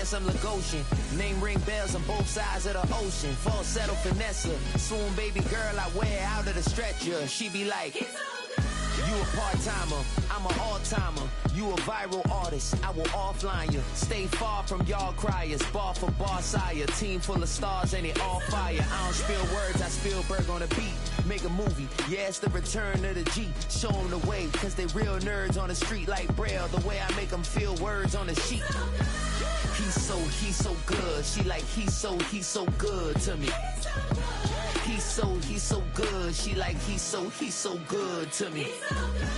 handsome Lagosian. Name ring bells on both sides of the ocean. Falsetto finesse, swoon baby girl I wear out of the stretcher. She be like, you a part-timer, I'm an all-timer. You a viral artist, I will offline you. Stay far from y'all criers, bar for bar sire. Team full of stars, ain't it all fire? I don't spill words, I Spielberg on the beat. Make a movie, yeah, it's the return of the G. Show them the way, cause they real nerds on the street like Braille. The way I make them feel words on the sheet. He's so good. She like, he's so good to me. He's so good. She like, he's so good to me.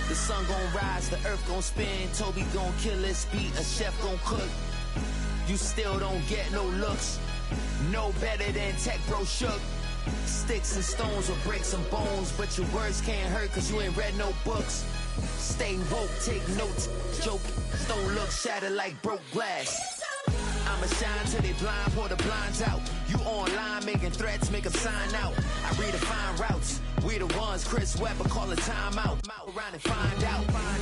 The sun gon' rise, the earth gon' spin. Toby gon' kill this beat, a chef gon' cook. You still don't get no looks. No better than Tech Bro Shook. Sticks and stones will break some bones, but your words can't hurt cause you ain't read no books. Stay woke, take notes, joke. Don't look shattered like broke glass. I'ma shine till they blind, pour the blinds out. You online making threats, make them sign out. I redefine routes. We the ones Chris Webber call a timeout. Around and find out. Around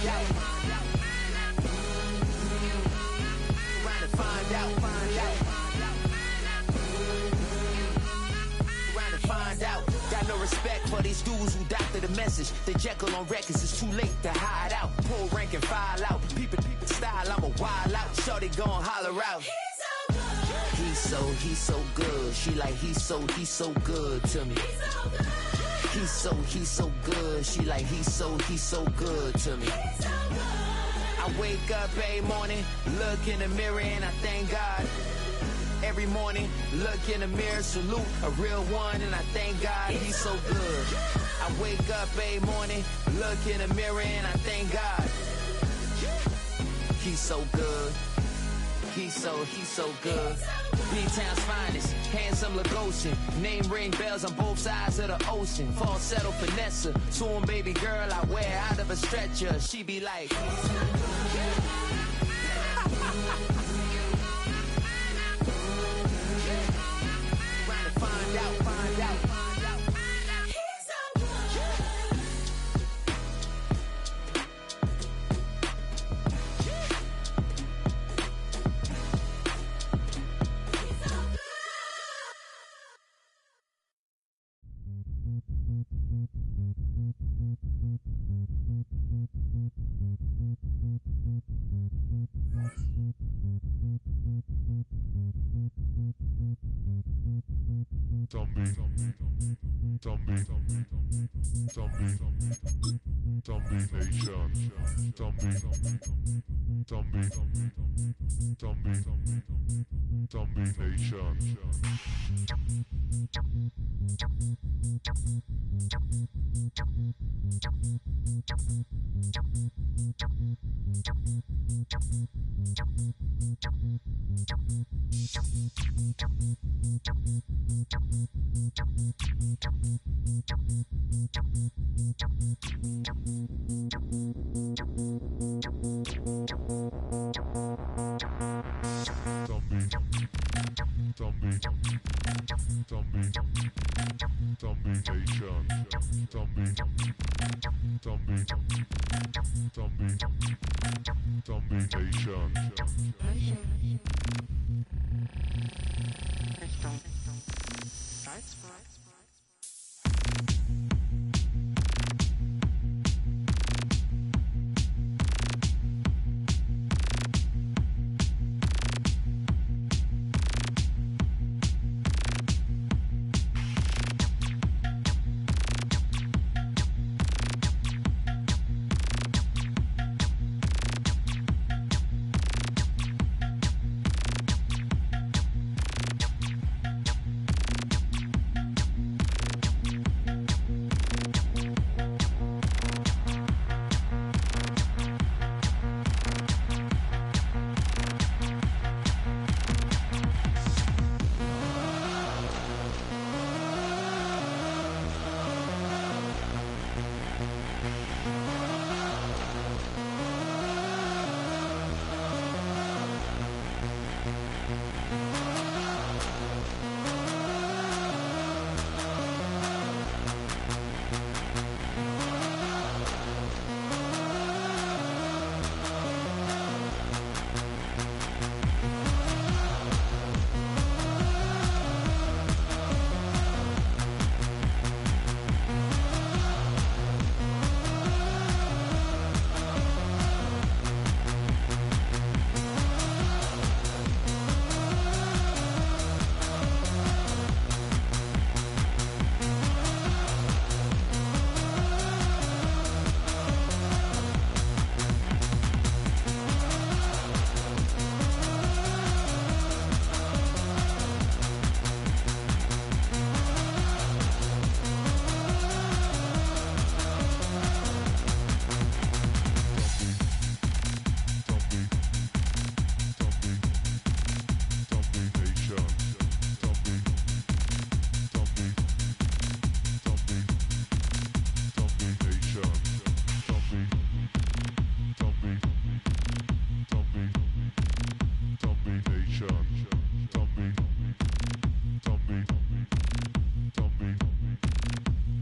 and find out. Around and find out. Got no respect for these dudes who doctor the message. They Jekyll on records, it's too late to hide out. Pull rank and file out. People style, I'm a wild out. Shorty gon' holler out. He's so good. She like, he's so good to me. He's so good. She like, he's so good to me. I wake up every morning, look in the mirror and I thank God. Every morning, look in the mirror, salute a real one and I thank God he's so good. I wake up every morning, look in the mirror and I thank God. He's so good. He's so good. B-Town's finest, handsome Lagosian. Name ring bells on both sides of the ocean. Falsetto finesse, swoon baby girl I wear out of a stretcher. She be like, find out.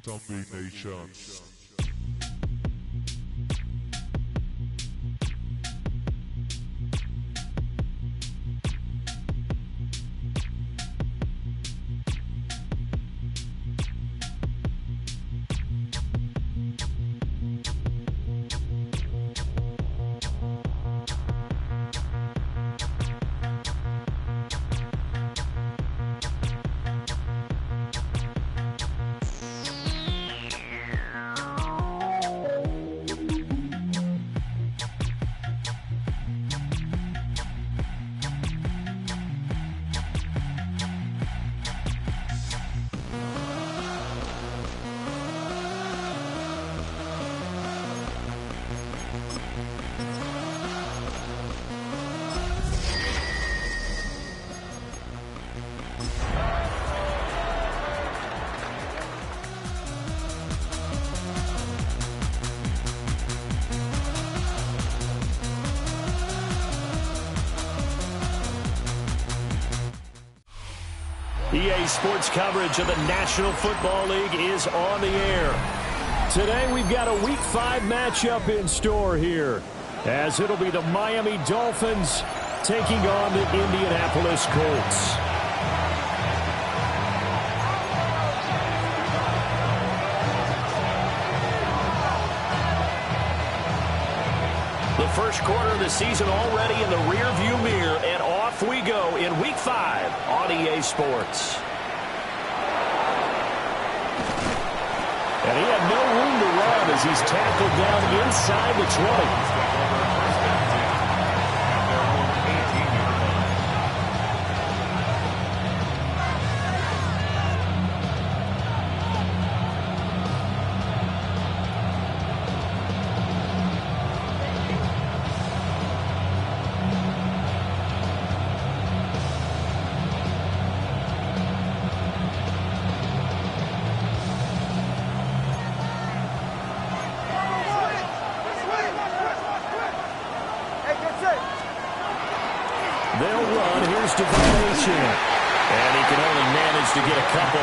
Zombie Nations. EA Sports coverage of the National Football League is on the air. Today we've got a Week 5 matchup in store here, as it'll be the Miami Dolphins taking on the Indianapolis Colts. The first quarter of the season already in the rearview mirror, and off we go in Week 5 on EA Sports. And he had no room to run as he's tackled down inside the 20. They'll run. Here's Devontae, and he can only manage to get a couple.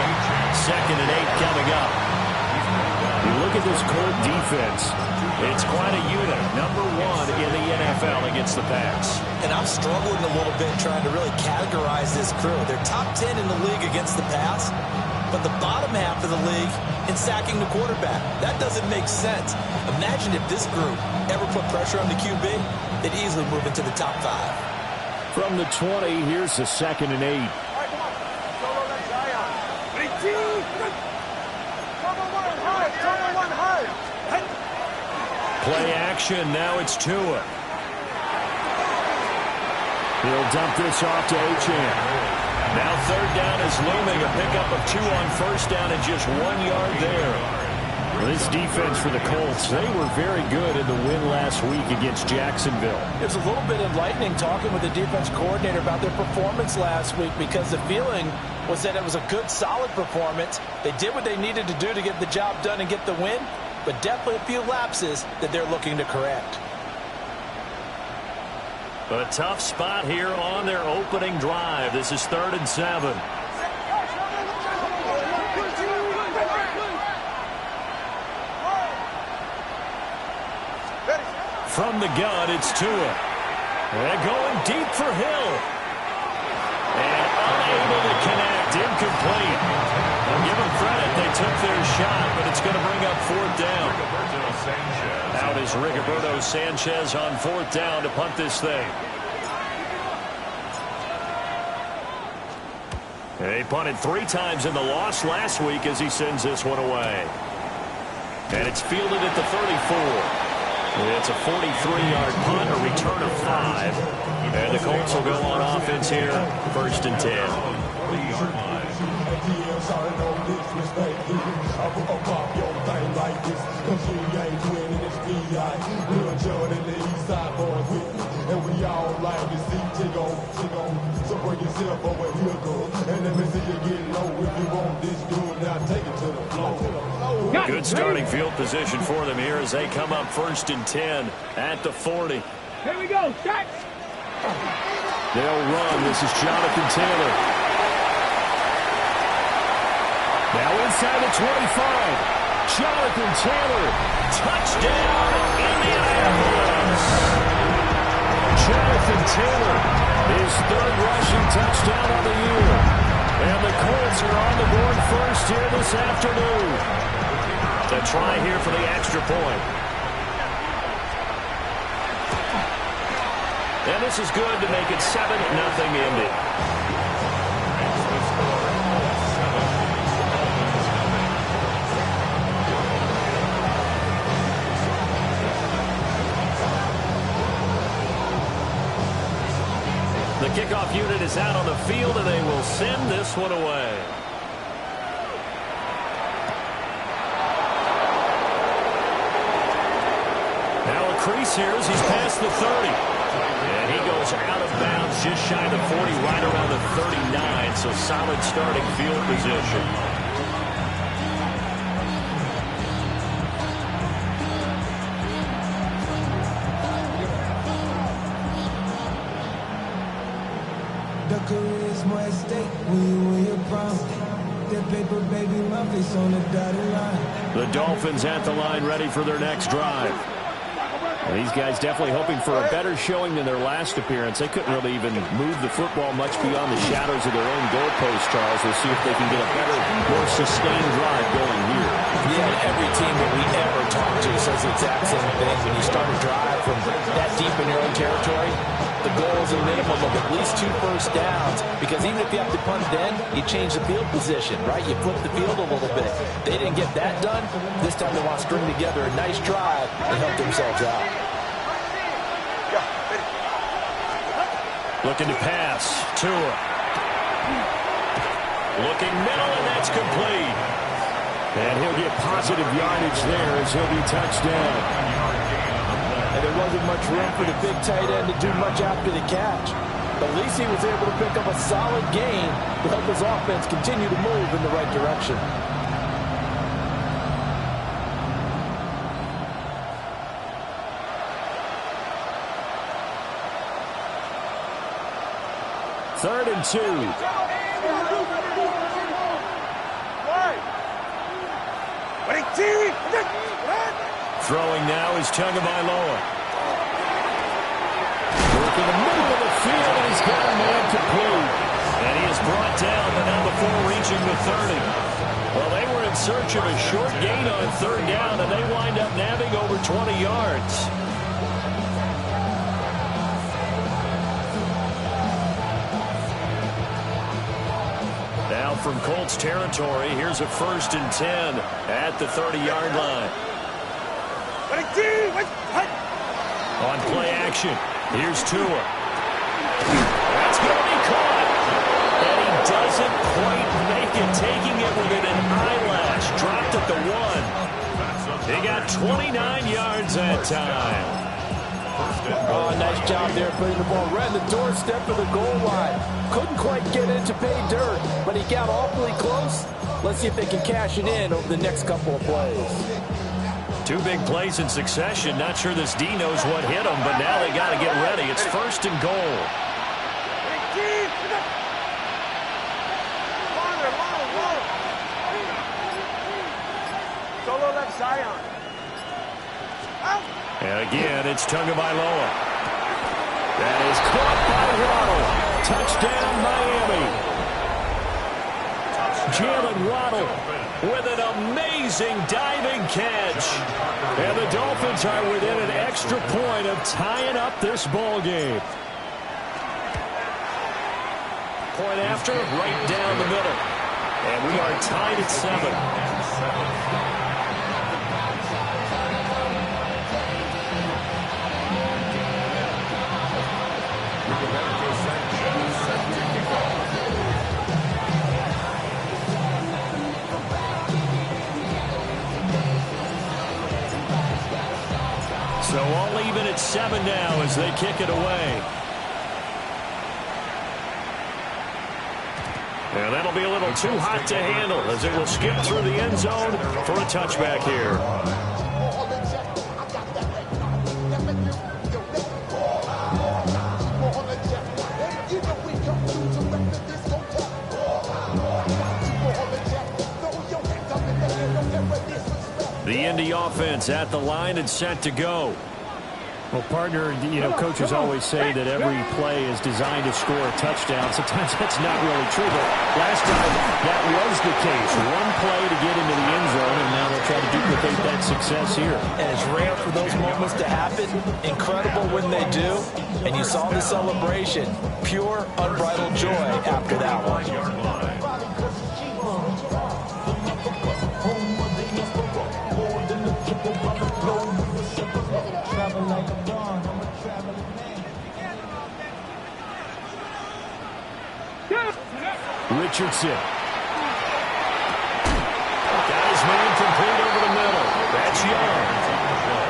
2nd and 8 coming up. You look at this Colt defense. It's quite a unit. Number 1 in the NFL against the pass. And I'm struggling a little bit trying to really categorize this crew. They're top 10 in the league against the pass, but the bottom half of the league in sacking the quarterback. That doesn't make sense. Imagine if this group ever put pressure on the QB, they'd easily move into the top 5. From the 20, here's the 2nd and 8. Play action, now it's Tua. He'll dump this off to Achane. Now 3rd down is looming, a pickup of 2 on 1st down and just 1 yard there. This defense for the Colts, they were very good in the win last week against Jacksonville. It was a little bit enlightening talking with the defense coordinator about their performance last week, because the feeling was that it was a good, solid performance. They did what they needed to do to get the job done and get the win, but definitely a few lapses that they're looking to correct. A tough spot here on their opening drive. This is 3rd and 7. From the gun, it's Tua. They're going deep for Hill. And unable to connect, incomplete. I'll give them credit, they took their shot, but it's going to bring up 4th down. Out is Rigoberto Sanchez on 4th down to punt this thing. He punted 3 times in the loss last week as he sends this one away. And it's fielded at the 34. It's a 43-yard punt, a return of 5. And the Colts will go on offense here, 1st and 10. Good starting field position for them here as they come up 1st and 10 at the 40. Here we go, shot. They'll run. This is Jonathan Taylor. Now inside the 25. Jonathan Taylor, touchdown, Indianapolis. Jonathan Taylor, his third rushing touchdown of the year. And the Colts are on the board first here this afternoon. To try here for the extra point. And this is good to make it 7-0 Indy. The kickoff unit is out on the field, and they will send this one away. Now a crease here as he's past the 30. And he goes out of bounds just shy of the 40, right around the 39. So solid starting field position. The career's more at stake when you win your crown. That paper, baby, my face on the dotted line. The Dolphins at the line, ready for their next drive. And these guys definitely hoping for a better showing than their last appearance. They couldn't really even move the football much beyond the shadows of their own goalpost, Charles. We'll see if they can get a better, more sustained drive going here. Yeah, every team that we ever talk to says the exact same thing. When you start a drive from that deep in your own territory, the goal is a minimum of at least 2 first downs, because even if you have to punt then, you change the field position, right? You flip the field a little bit. They didn't get that done. This time they want to string together a nice drive and help themselves out. Looking to pass. Tua. Looking middle, and that's complete. And he'll get positive yardage there as he'll be touched down. And there wasn't much room for the big tight end to do much after the catch. But at least he was able to pick up a solid gain to help his offense continue to move in the right direction. Third and 2. Throwing now is Tagovailoa. Working the middle of the field, and he's got a man complete. And he is brought down, but not before reaching the 30. Well, they were in search of a short gain on third down, and they wind up nabbing over 20 yards. Now from Colts territory, here's a 1st and 10 at the 30-yard line. On play action, here's Tua. That's going to be caught. And he doesn't quite make it, taking it within an eyelash. Dropped at the 1. He got 29 yards that time. Oh, nice job there putting the ball right on the doorstep of the goal line. Couldn't quite get it to pay dirt, but he got awfully close. Let's see if they can cash it in over the next couple of plays. 2 big plays in succession. Not sure this D knows what hit him, but now they got to get ready. It's 1st and goal. Solo left Zion. And again, it's Tagovailoa. That is caught by Waddle. Touchdown, Miami. Jalen Waddle with an amazing diving catch. And the Dolphins are within an extra point of tying up this ball game. Point after, right down the middle. And we are tied at 7. So all even at 7 now as they kick it away. And that'll be a little too hot to handle as it will skip through the end zone for a touchback here. The Indy offense at the line and set to go. Well, partner, coaches always say that every play is designed to score a touchdown. Sometimes that's not really true, but last time that was the case. One play to get into the end zone, and now they'll try to duplicate that success here. And it's rare for those moments to happen. Incredible when they do. And you saw the celebration. Pure, unbridled joy after that one. Richardson. Got his man complete over the middle. That's Young.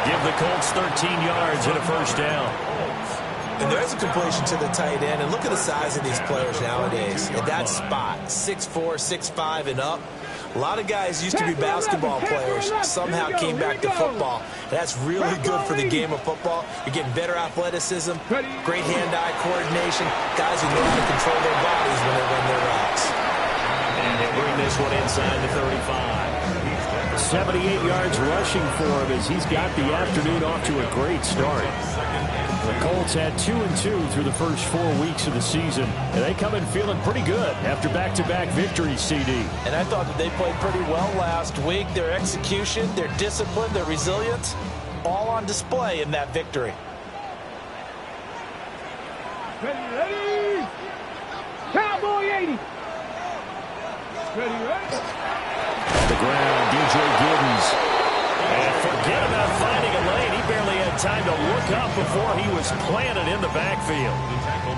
Give the Colts 13 yards and a first down. And there's a completion to the tight end. And look at the size of these players nowadays. At that spot, 6'4", 6'5", and up. A lot of guys used to be basketball players, somehow came back to football. That's really good for the game of football. You're getting better athleticism, great hand-eye coordination, guys who know how to control their bodies when they run their routes. And they bring this one inside the 35. 78 yards rushing for him as he's got the afternoon off to a great start. The Colts had 2-2 through the first 4 weeks of the season, and they come in feeling pretty good after back-to-back victories, CD. And I thought that they played pretty well last week. Their execution, their discipline, their resilience, all on display in that victory. Ready? Cowboy 80. Ready? On the ground, DJ Giddens. And forget about finding a lane. He barely had time to look up before he was planted in the backfield.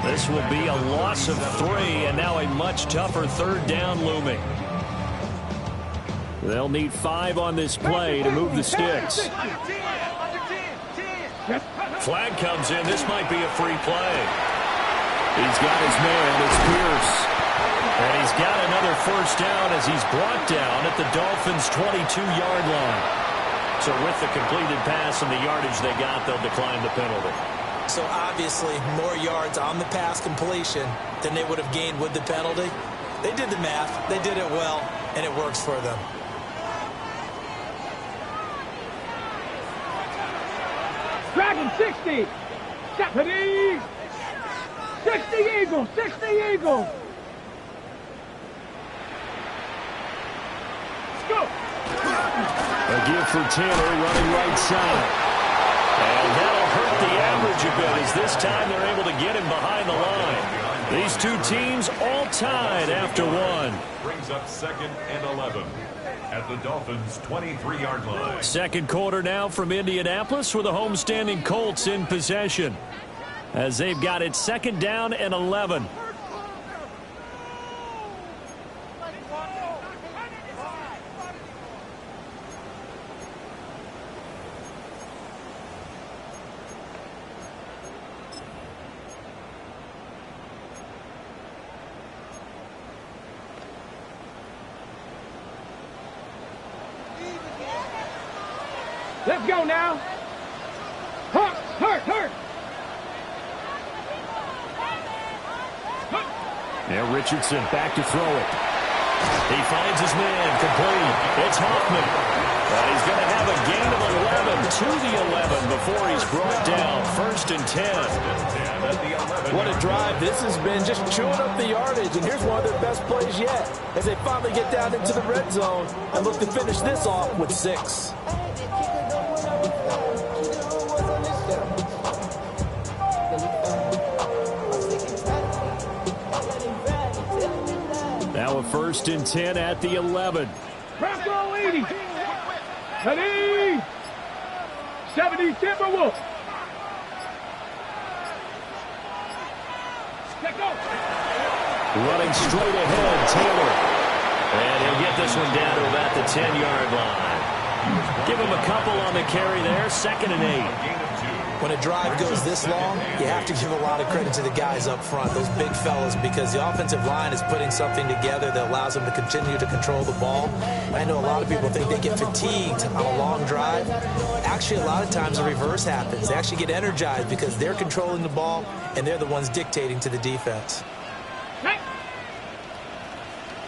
This will be a loss of 3, and now a much tougher third down looming. They'll need 5 on this play to move the sticks. Flag comes in. This might be a free play. He's got his man. It's Pierce. And he's got another first down as he's brought down at the Dolphins' 22-yard line. So with the completed pass and the yardage they got, they'll decline the penalty. So obviously more yards on the pass completion than they would have gained with the penalty. They did the math. They did it well, and it works for them. Dragon 60. Ready? 60 Eagles. 60 Eagles. Go. A give for Taylor running right side. And that'll hurt the average a bit as this time they're able to get him behind the line. These two teams all tied after one. Brings up 2nd and 11 at the Dolphins' 23-yard line. Second quarter now from Indianapolis with the homestanding Colts in possession as they've got it 2nd down and 11. Let's go now. Hurt. Now Richardson back to throw it. He finds his man complete. It's Hoffman. But he's going to have a gain of 11 to the 11 before he's brought down. 1st and 10. What a drive this has been, just chewing up the yardage. And here's one of their best plays yet as they finally get down into the red zone and look to finish this off with 6. Now a 1st and 10 at the 11. Bronco 80. Ready? 70 Timberwolves. Let's go. Running straight ahead, Taylor. And he'll get this one down to about the 10-yard line. Give him a couple on the carry there. 2nd and 8. When a drive goes this long, you have to give a lot of credit to the guys up front, those big fellas, because the offensive line is putting something together that allows them to continue to control the ball. I know a lot of people think they get fatigued on a long drive. Actually, a lot of times the reverse happens. They actually get energized because they're controlling the ball, and they're the ones dictating to the defense.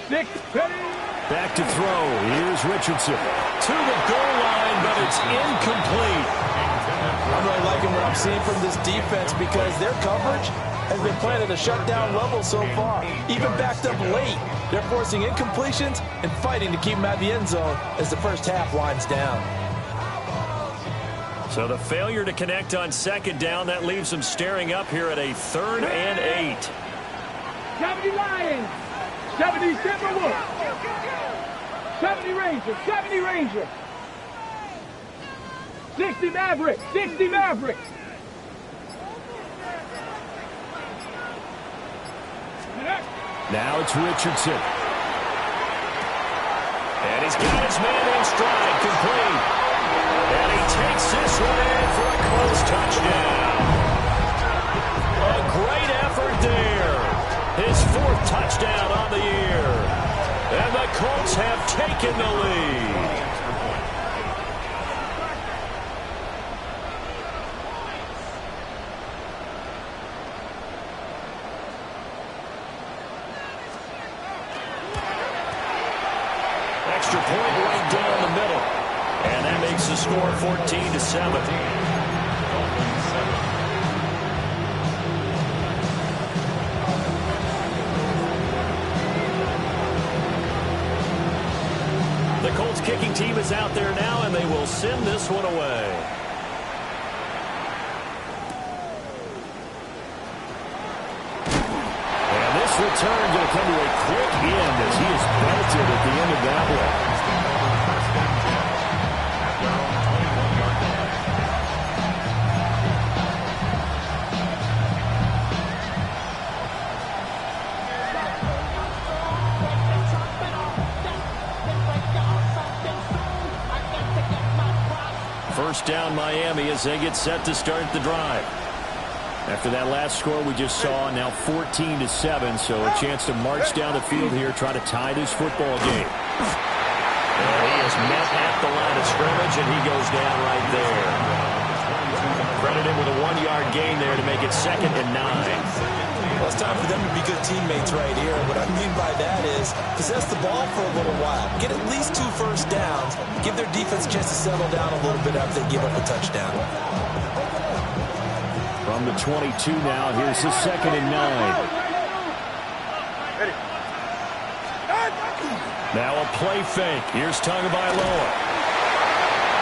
Back to throw. Here's Richardson. To the goal line. it's incomplete. I'm really liking what I'm seeing from this defense because their coverage has been playing at a shutdown level so far. Even backed up late, they're forcing incompletions and fighting to keep them out of the end zone as the first half winds down. So the failure to connect on second down, that leaves them staring up here at a 3rd and 8. 70 Lions, 70 Timberwolves, 70 Rangers, 70 Rangers, 60 Mavericks, 60 Mavericks. Now it's Richardson. And he's got his man in stride, complete. And he takes this one in for a close touchdown. A great effort there. His 4th touchdown on the year. And the Colts have taken the lead. Extra point right down the middle. And that makes the score 14-7. The Colts kicking team is out there now, and they will send this one away. And this return going to come to a quick end as he is belted at the end of that one. First down Miami as they get set to start the drive. After that last score we just saw, now 14-7, so a chance to march down the field here, try to tie this football game. And he is met at the line of scrimmage, and he goes down right there. Credited with a 1-yard gain there to make it 2nd and 9. Well, it's time for them to be good teammates right here. What I mean by that is possess the ball for a little while. Get at least 2 first downs. Give their defense a chance to settle down a little bit after they give up a touchdown. From the 22 now, here's the 2nd and 9. Now a play fake. Here's Tagovailoa.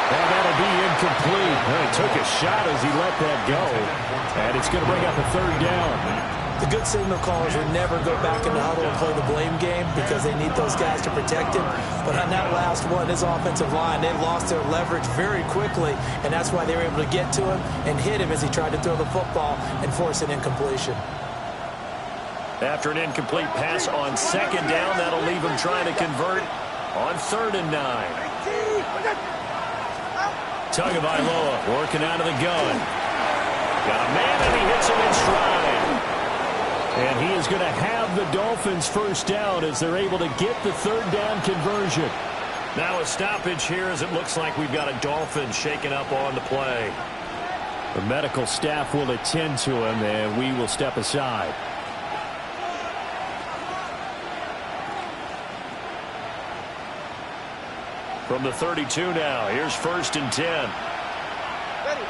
And that'll be incomplete. Well, he took a shot as he let that go. And it's going to bring up a 3rd down. The good signal callers would never go back in the huddle and play the blame game because they need those guys to protect him. But on that last one, his offensive line, they lost their leverage very quickly, and that's why they were able to get to him and hit him as he tried to throw the football and force an incompletion. After an incomplete pass on 2nd down, that'll leave him trying to convert on 3rd and 9. Tagovailoa working out of the gun. Got a man, and he hits him in stride. And he is going to have the Dolphins first down as they're able to get the 3rd down conversion. Now a stoppage here as it looks like we've got a Dolphin shaken up on the play. The medical staff will attend to him, and we will step aside. From the 32 now, here's 1st and 10. Ready.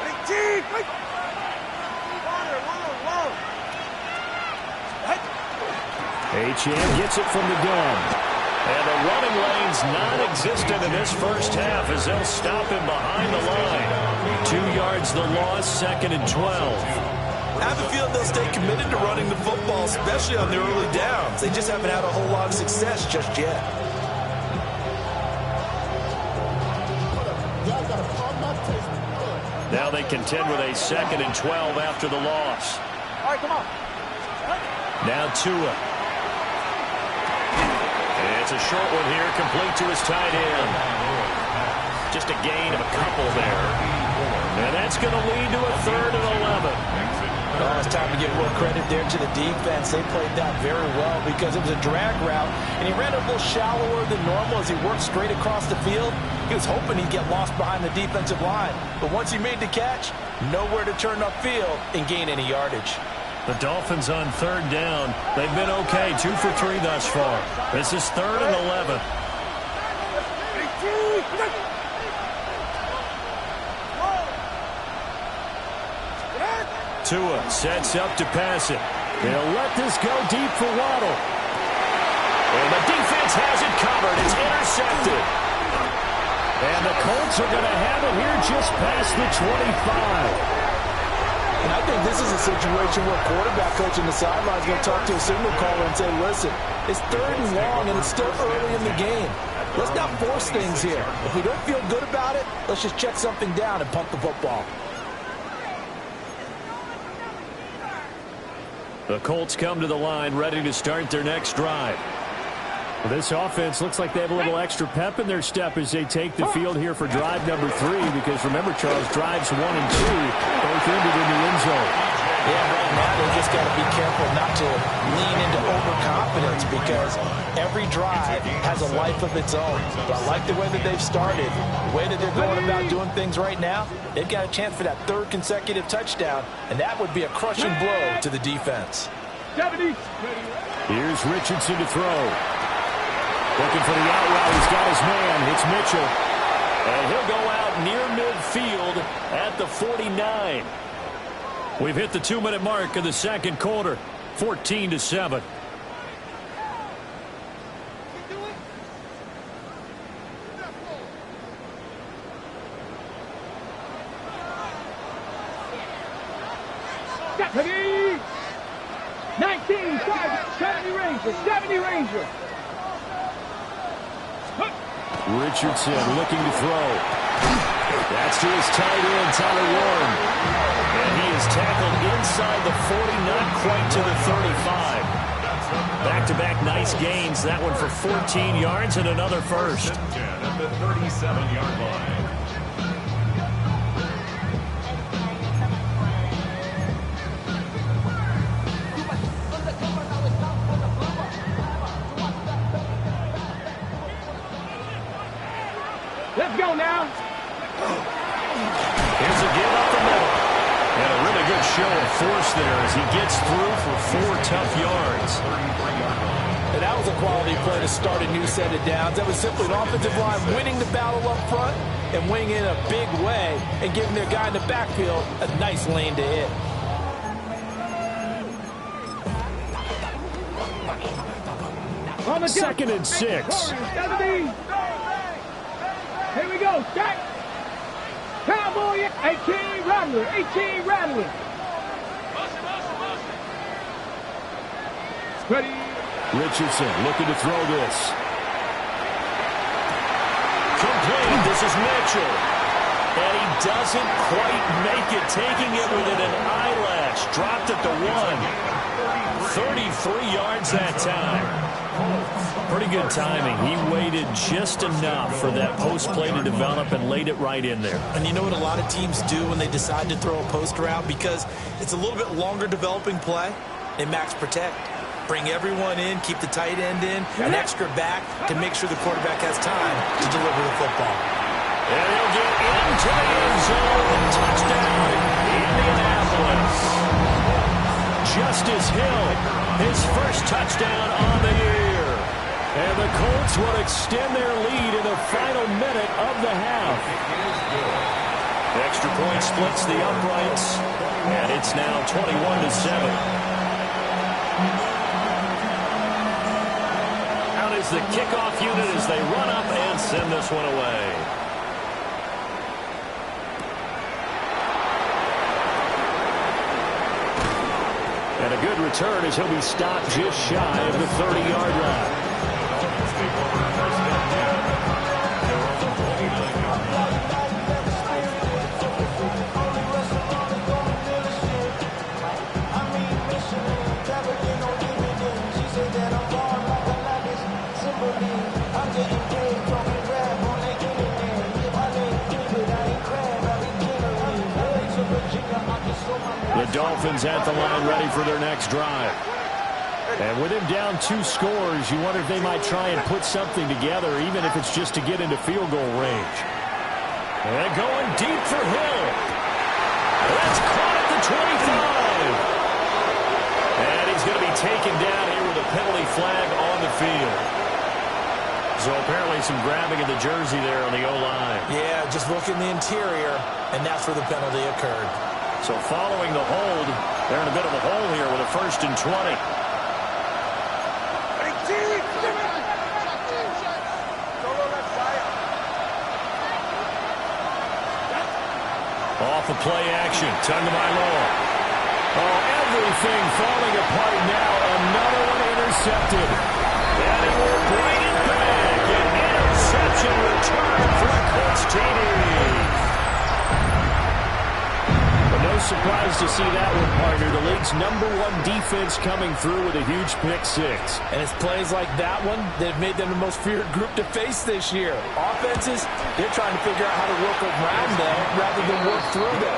Ready, Achane gets it from the gun. And the running lane's non-existent in this first half as they'll stop him behind the line. 2 yards the loss, 2nd and 12. I have a feeling they'll stay committed to running the football, especially on the early downs. They just haven't had a whole lot of success just yet. Now they contend with a 2nd and 12 after the loss. All right, come on. Now Tua. It's a short one here, complete to his tight end. Just a gain of a couple there. And that's going to lead to a 3rd and 11. Oh, it's time to give more credit there to the defense. They played that very well because it was a drag route, and he ran a little shallower than normal as he worked straight across the field. He was hoping he'd get lost behind the defensive line. But once he made the catch, nowhere to turn upfield and gain any yardage. The Dolphins on 3rd down. They've been okay, 2 for 3 thus far. This is 3rd and 11. Tua sets up to pass it. They'll let this go deep for Waddle. And the defense has it covered. It's intercepted. And the Colts are going to have it here just past the 25. And I think this is a situation where quarterback coach in the sideline is going to talk to a signal caller and say, listen, it's 3rd and long and it's still early in the game. Let's not force things here. If we don't feel good about it, let's just check something down and punt the football. The Colts come to the line ready to start their next drive. Well, this offense looks like they have a little extra pep in their step as they take the field here for drive number 3, because remember, Charles, drives 1 and 2 both ended in the end zone. Yeah, right now they just got to be careful not to lean into overconfidence, because every drive has a life of its own. But I like the way that they've started, the way that they're going about doing things right now. They've got a chance for that 3rd consecutive touchdown, and that would be a crushing blow to the defense. 70. Here's Richardson to throw. Looking for the out route. He's got his man. It's Mitchell. And he'll go out near midfield at the 49. We've hit the 2-minute mark of the second quarter. 14-7. Deputy! 19, 70 Ranger, 70 Ranger. Richardson looking to throw. That's to his tight end, Tyler Warren. And he is tackled inside the 40, not quite to the 35. Back-to-back nice gains. That one for 14 yards and another first. At the 37-yard line. Let's go now. Here's a give up the middle. And a really good show of force there as he gets through for 4 tough yards. And that was a quality play to start a new set of downs. That was simply an offensive line winning the battle up front and winning in a big way and giving their guy in the backfield a nice lane to hit. On the 2nd and 6. 70. Here we go. Stack. Cowboy. 18 Rattler. 18 Rattler. Ready. Richardson looking to throw this. Complete. This is Mitchell. And he doesn't quite make it. Taking it within an eyelash. Dropped at the 1. 33 yards that time. Pretty good timing. He waited just enough for that post play to develop and laid it right in there. And you know what a lot of teams do when they decide to throw a post route? Because it's a little bit longer developing play. They max protect. Bring everyone in, keep the tight end in, an extra back to make sure the quarterback has time to deliver the football. And he'll get into the end zone. Touchdown, Indianapolis. Justice Hill, his first touchdown on the year. And the Colts will extend their lead in the final minute of the half. Extra point splits the uprights, and it's now 21-7. Out is the kickoff unit as they run up and send this one away. And a good return as he'll be stopped just shy of the 30-yard line. The Dolphins at the line ready for their next drive. And with him down 2 scores, you wonder if they might try and put something together, even if it's just to get into field goal range. And going deep for Hill. That's caught at the 25. And he's going to be taken down here with a penalty flag on the field. So apparently some grabbing of the jersey there on the O-line. Yeah, just look in the interior, and that's where the penalty occurred. So following the hold, they're in a bit of a hole here with a 1st and 20. Off of play action, Tagovailoa. Oh, everything falling apart now. Another one intercepted. And it will bring it back. An interception return for the Colts TD. But no surprise to see that one, partner. The league's #1 defense coming through with a huge pick six. And it's plays like that one that have made them the most feared group to face this year. Offenses, they're trying to figure out how to work around them rather than work through them.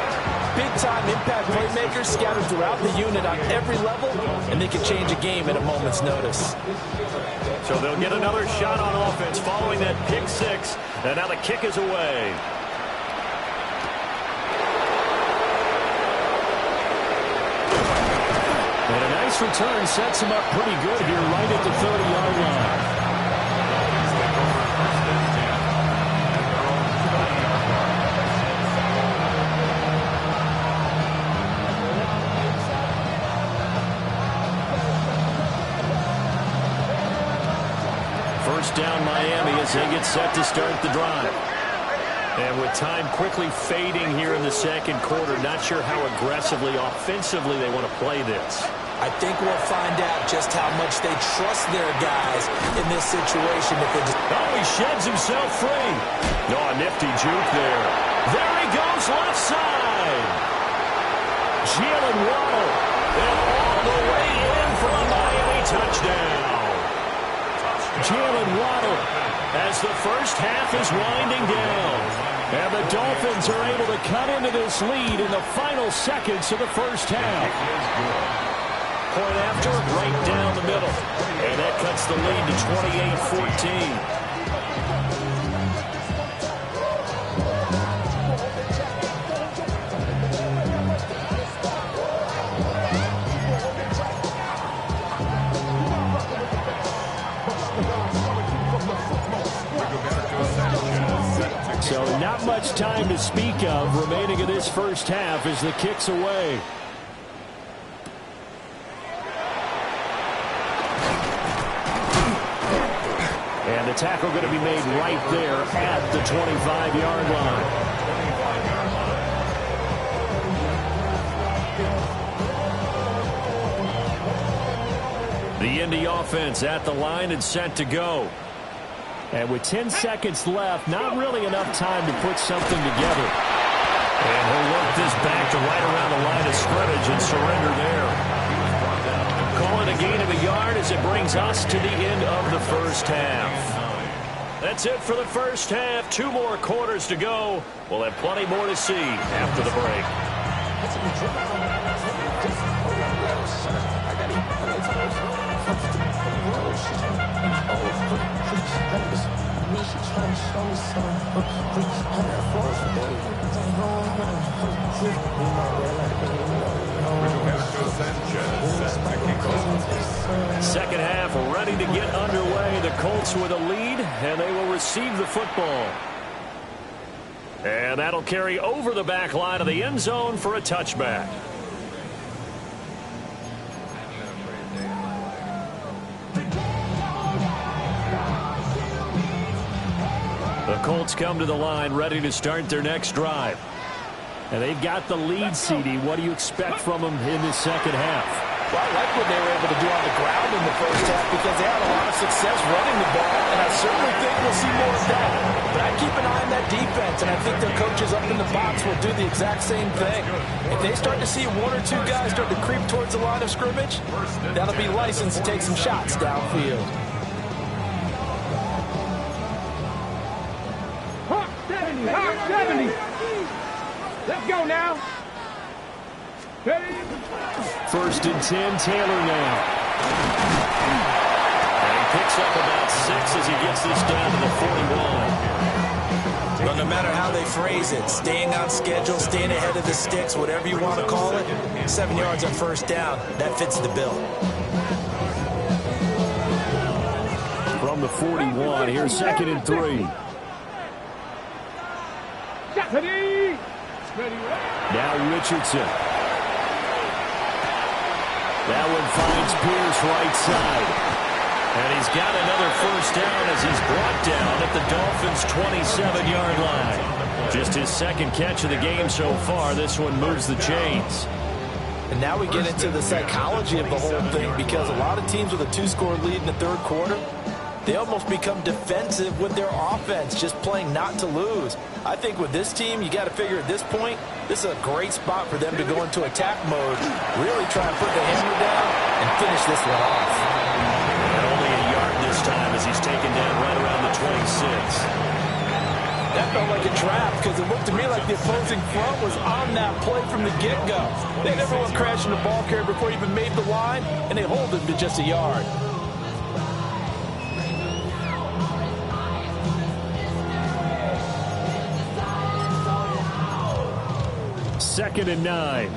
Big-time impact playmakers scattered throughout the unit on every level, and they can change a game at a moment's notice. So they'll get another shot on offense following that pick six, and now the kick is away. And a nice return sets him up pretty good here right at the 30-yard line. First down Miami as they get set to start the drive. And with time quickly fading here in the second quarter, not sure how aggressively, offensively they want to play this. I think we'll find out just how much they trust their guys in this situation. If they just... Oh, he sheds himself free. Oh, a nifty juke there. There he goes, left side. Jalen Waddle. And all the way in for a Miami touchdown. Jalen Waddle as the first half is winding down. And the Dolphins are able to cut into this lead in the final seconds of the first half. Point after, right down the middle. And that cuts the lead to 28-14. So not much time to speak of remaining in this first half as the kick's away. And the tackle going to be made right there at the 25-yard line. The Indy offense at the line and set to go. And with 10 seconds left, not really enough time to put something together. And he'll work this back to right around the line of scrimmage and surrender there. Call it a gain of a yard as it brings us to the end of the first half. That's it for the first half. 2 more quarters to go. We'll have plenty more to see after the break. Second half ready to get underway. The Colts with a lead, and they will receive the football. And that'll carry over the back line of the end zone for a touchback. The Colts come to the line ready to start their next drive. And they've got the lead, CD. What do you expect from them in this second half? Well, I like what they were able to do on the ground in the first half because they had a lot of success running the ball, and I certainly think we'll see more of that. But I keep an eye on that defense, and I think their coaches up in the box will do the exact same thing. If they start to see 1 or 2 guys start to creep towards the line of scrimmage, that'll be licensed to take some shots downfield. Hawk 70, Hawk 70. Let's go now. Ready? First and 10, Taylor now. And he picks up about 6 as he gets this down to the 41. Well, no matter how they phrase it, staying on schedule, staying ahead of the sticks, whatever you want to call it, 7 yards on first down, that fits the bill. From the 41. Here's 2nd and 3. Now Richardson. That one finds Pierce right side. And he's got another first down as he's brought down at the Dolphins' 27-yard line. Just his 2nd catch of the game so far. This one moves the chains. And now we get into the psychology of the whole thing, because a lot of teams with a 2-score lead in the 3rd quarter, they almost become defensive with their offense, just playing not to lose. I think with this team, you got to figure at this point, this is a great spot for them to go into attack mode, really try and put the hammer down and finish this one off. And only a yard this time as he's taken down right around the 26. That felt like a trap, because it looked to me like the opposing front was on that play from the get-go. They had everyone crashing the ball carrier before he even made the line, and they hold him to just a yard. Second and 9.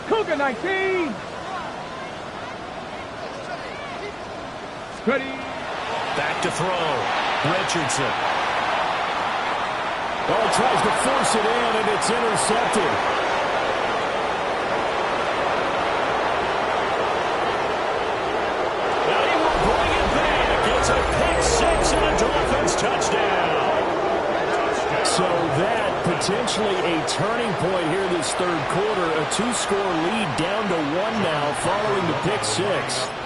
Cougar 19. Ready. Back to throw. Richardson. Oh, tries to force it in, and it's intercepted. Now he will bring it back. It's a pick 6 and a Dolphins touchdown. So that potentially a turning point here this 3rd quarter. A 2-score lead down to 1 now following the pick 6.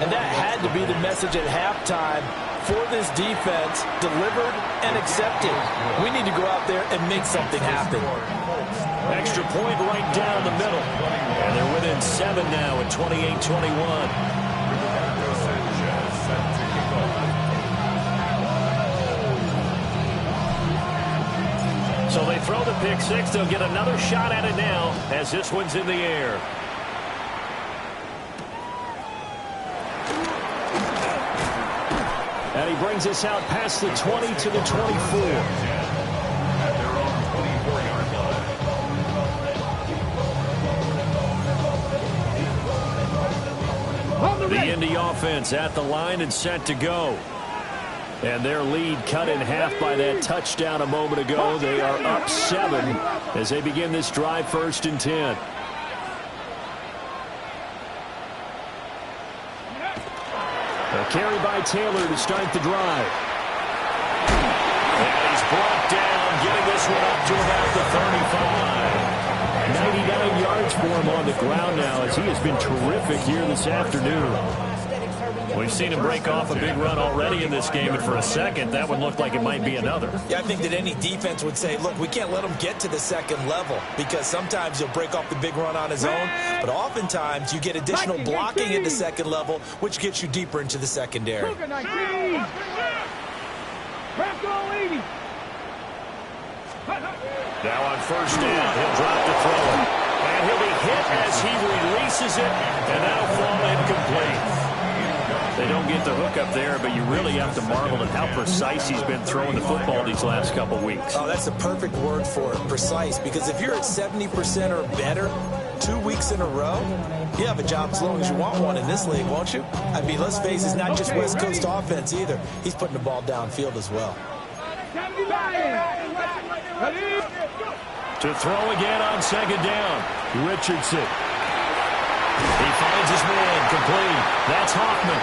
And that had to be the message at halftime for this defense, delivered and accepted. We need to go out there and make something happen. Extra point right down the middle. And they're within 7 now at 28-21. So they throw the pick 6. They'll get another shot at it now as this one's in the air. And he brings us out past the 20 to the 24. The Indy offense at the line and set to go. And their lead cut in half by that touchdown a moment ago. They are up 7 as they begin this drive, 1st and 10. A carry by Taylor to start the drive. And he's brought down, getting this one up to about the 35. 99 yards for him on the ground now as he has been terrific here this afternoon. We've seen him break off a big run already in this game, and for a second, that would look like it might be another. Yeah, I think that any defense would say, look, we can't let him get to the 2nd level, because sometimes he'll break off the big run on his own, but oftentimes you get additional blocking at the 2nd level, which gets you deeper into the secondary. Cougar 19. Press all 80. Now on 1st down, he'll drop the throw. And he'll be hit as he releases it, and that'll fall incomplete. They don't get the hook up there, but you really have to marvel at how precise he's been throwing the football these last couple weeks. Oh, that's the perfect word for it, precise, because if you're at 70% or better 2 weeks in a row, you have a job as long as you want one in this league, won't you? I mean, let's face it, it's not just West Coast offense either. He's putting the ball downfield as well. To throw again on 2nd down. Richardson. He finds his man, complete. That's Hoffman.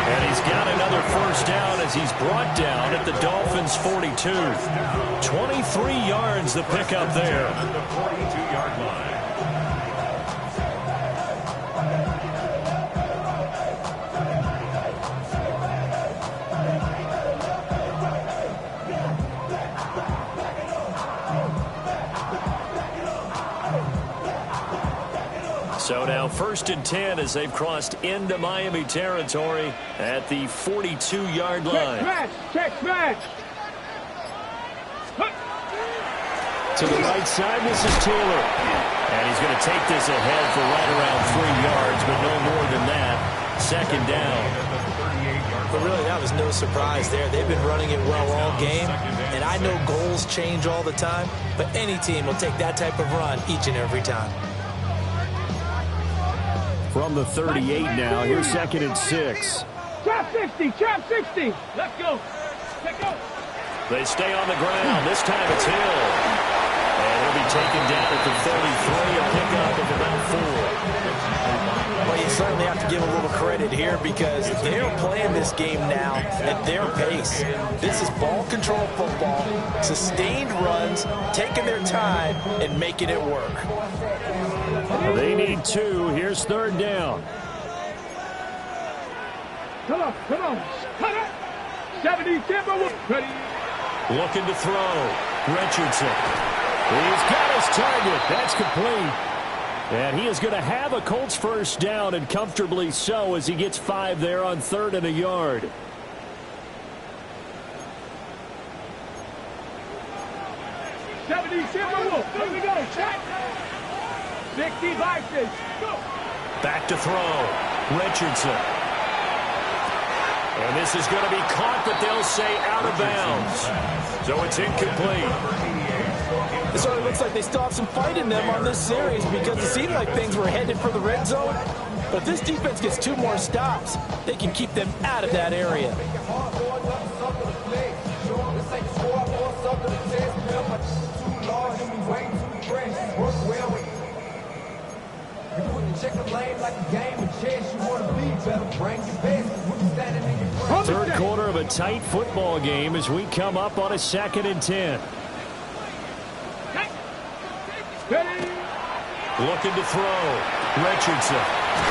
And he's got another first down as he's brought down at the Dolphins' 42. 23 yards the pickup there. The 42-yard line. So now 1st and 10 as they've crossed into Miami territory at the 42-yard line. Check match. To the right side, this is Taylor. And he's going to take this ahead for right around 3 yards, but no more than that. 2nd down. But really, that was no surprise there. They've been running it well all game, and I know goals change all the time, but any team will take that type of run each and every time. from the 38 now. Here's 2nd and 6. Trap 60, trap 60. Let's go. Let's go. They stay on the ground. This time it's Hill. And he'll be taken down at the 33, a pickup of about 4. Well, you certainly have to give a little credit here because they're playing this game now at their pace. This is ball control football, sustained runs, taking their time and making it work. They need 2. Here's 3rd down. Come on. Cut it. 70 Timberwolves. Ready. Looking to throw. Richardson. He's got his target. That's complete. And he is going to have a Colts first down, and comfortably so, as he gets 5 there on 3rd and a yard. Here we go. Check. 60 boxes. Go. Back to throw. Richardson. And this is going to be caught, but they'll say out of bounds. So it's incomplete. It sort of looks like they still have some fight in them on this series because it seemed like things were headed for the red zone. But if this defense gets 2 more stops, they can keep them out of that area. Third quarter of a tight football game as we come up on a 2nd and 10. Looking to throw. Richardson.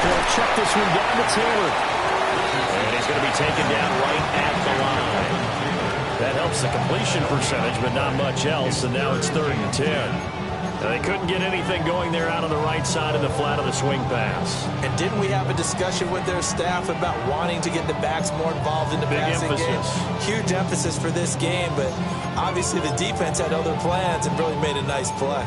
They'll check this one down to Taylor. And he's going to be taken down right at the line. That helps the completion percentage, but not much else. And now it's 3rd and 10. They couldn't get anything going there out on the right side of the flat of the swing pass. And didn't we have a discussion with their staff about wanting to get the backs more involved in the passing game? Huge emphasis for this game, but obviously the defense had other plans and really made a nice play.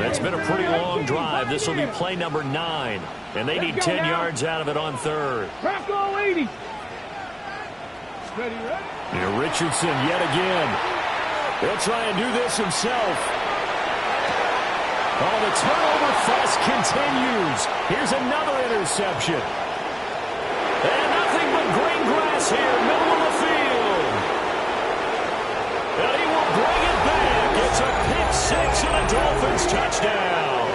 It's been a pretty long drive. This will be play number 9, and they need 10 yards out of it on 3rd. Crack all 80. Ready. Here Richardson yet again. He'll try and do this himself. Oh, the turnover fest continues. Here's another interception. And nothing but green grass here, middle of the field. And he will bring it back. It's a pick 6 and a Dolphins touchdown.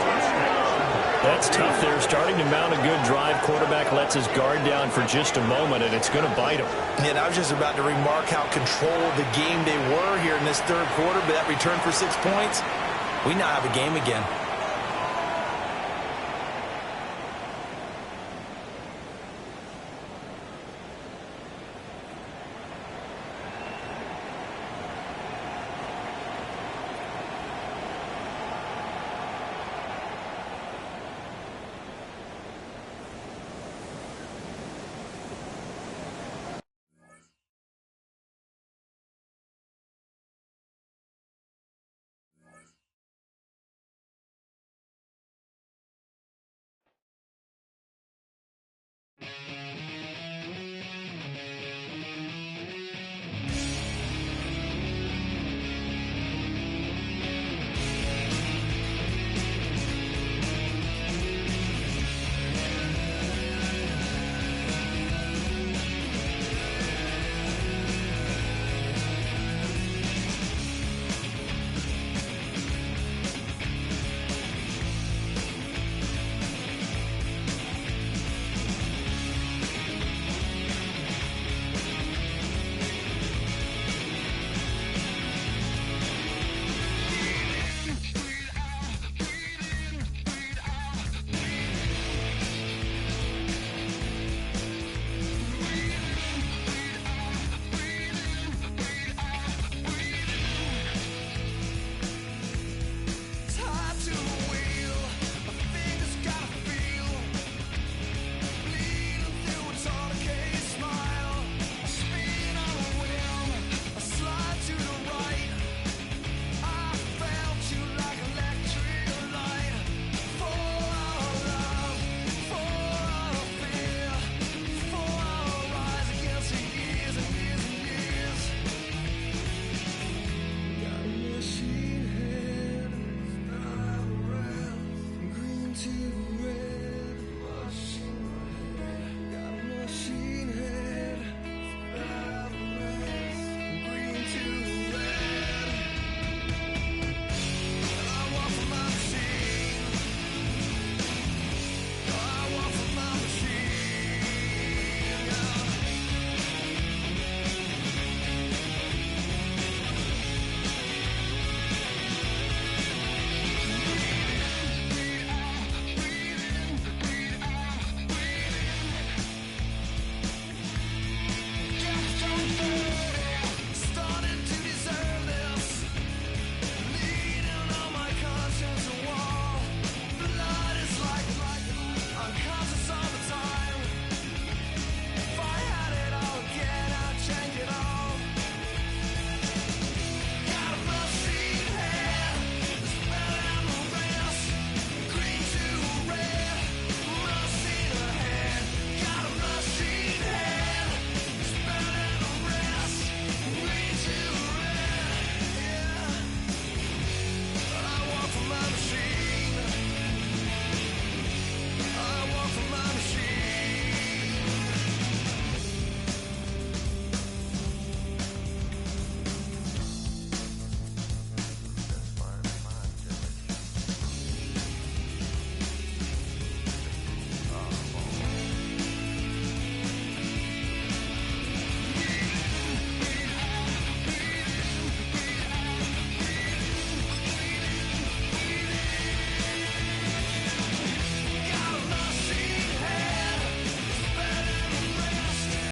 That's tough there, starting to mount a good drive. Quarterback lets his guard down for just a moment, and it's going to bite him. And I was just about to remark how controlled the game they were here in this 3rd quarter, but that return for 6 points, we now have a game again.